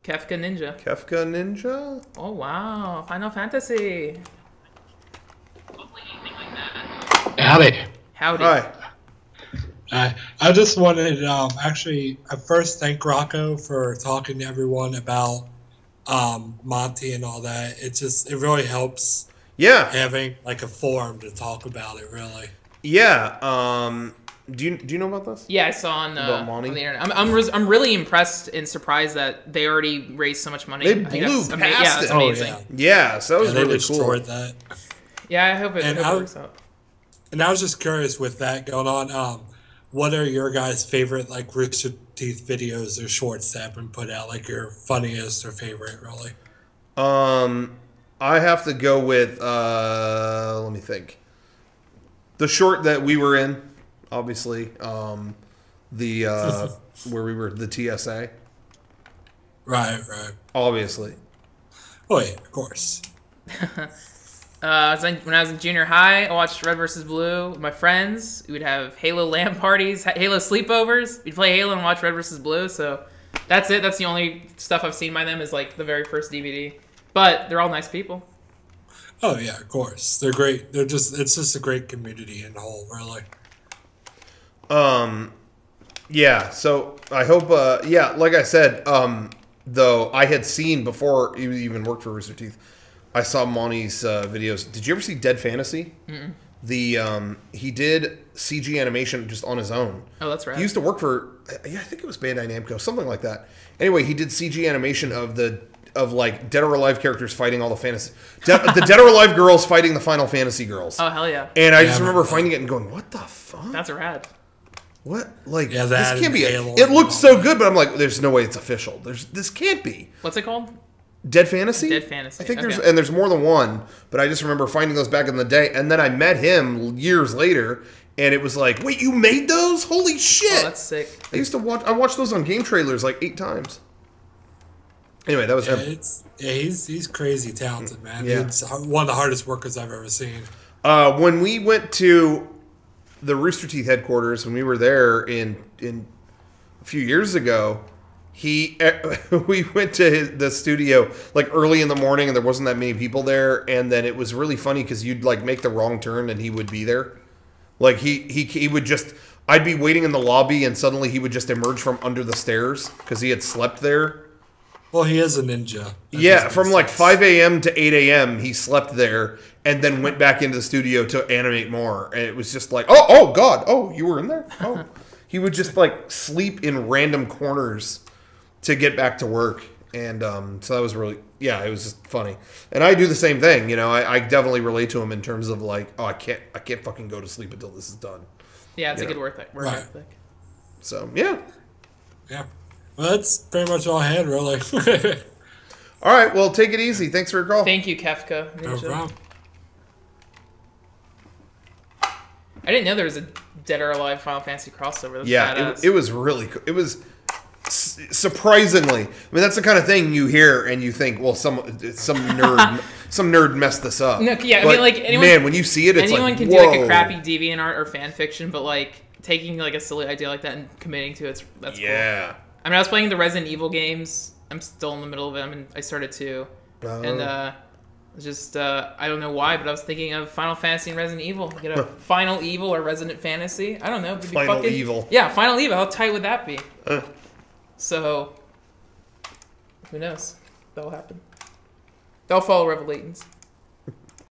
Kefka Ninja. Kefka Ninja? Oh, wow. Final Fantasy. Howdy. Howdy. Hi. I just wanted actually at first thank Rocco for talking to everyone about Monty and all that. It really helps. Yeah. Having like a forum to talk about it, really. Yeah. Do you know about this? Yeah, I saw on the internet. I'm really impressed and surprised that they already raised so much money. They blew past yeah, it. that's amazing. Yeah, so that was really destroyed cool. That. Yeah, I hope it works out. And I was just curious with that going on. What are your guys' favorite like Rooster Teeth videos or shorts that have been put out? Like your funniest or favorite, really? I have to go with let me think. The short that we were in, obviously. The where we were the TSA. Right. Obviously. Oh yeah, of course. When I was in junior high, I watched Red vs. Blue with my friends. We would have Halo LAN parties, Halo sleepovers. We'd play Halo and watch Red vs. Blue. So that's it. That's the only stuff I've seen by them is like the very first DVD. But they're all nice people. Oh yeah, of course. They're great. It's just a great community in whole, really. Yeah, so I hope yeah, like I said, though I had seen before he even worked for Rooster Teeth, I saw Monty's videos. Did you ever see Dead Fantasy? Mm-mm. He did CG animation just on his own. Oh, that's right. He used to work for I think it was Bandai Namco, something like that. Anyway, he did CG animation of like Dead or Alive characters fighting all the fantasy the Dead or Alive girls fighting the Final Fantasy girls. Oh hell yeah! And I just remember finding it and going, "What the fuck? That's rad." What? Like, yeah, this can't be it looks so good, but I'm like, there's no way it's official. This can't be. What's it called? Dead Fantasy? Dead Fantasy. I think there's more than one, but I just remember finding those back in the day. And then I met him years later, and it was like, wait, you made those? Holy shit. Oh, that's sick. I watched those on game trailers like 8 times. Anyway, that was him. He's crazy talented, man. Yeah. He's one of the hardest workers I've ever seen. When we went to the Rooster Teeth headquarters, when we were there in a few years ago, we went to the studio like early in the morning, and there wasn't that many people there, and then it was really funny because you'd like make the wrong turn and he would be there. Like he would just, I'd be waiting in the lobby and suddenly he would just emerge from under the stairs because he had slept there. Well, he is a ninja. Yeah, from like 5 a.m. to 8 a.m. he slept there and then went back into the studio to animate more. And it was just like, oh God, oh, you were in there? Oh. He would just like sleep in random corners to get back to work. And so that was really, yeah, it was just funny. And I do the same thing, you know. I definitely relate to him in terms of like, oh, I can't fucking go to sleep until this is done. Yeah, it's a good work ethic. So, yeah. Yeah. Well, that's pretty much all I had, really. All right, well, take it easy. Thanks for your call. Thank you, Kefka Ninja. No problem. I didn't know there was a Dead or Alive Final Fantasy crossover. That's yeah, it was really cool. It was surprisingly. I mean, that's the kind of thing you hear and you think, well, some nerd messed this up. No, yeah, but, I mean, like anyone, man, when you see it, it's anyone like, can whoa. do like a crappy DeviantArt or fan fiction, but like taking like a silly idea like that and committing to it, that's cool. I mean, I was playing the Resident Evil games. I'm still in the middle of them, and I started to, and just I don't know why, but I was thinking of Final Fantasy and Resident Evil. Get a Final Evil or Resident Fantasy. I don't know. Final Evil. Yeah, Final Evil. How tight would that be? So, who knows? That'll happen. They'll follow Revelations.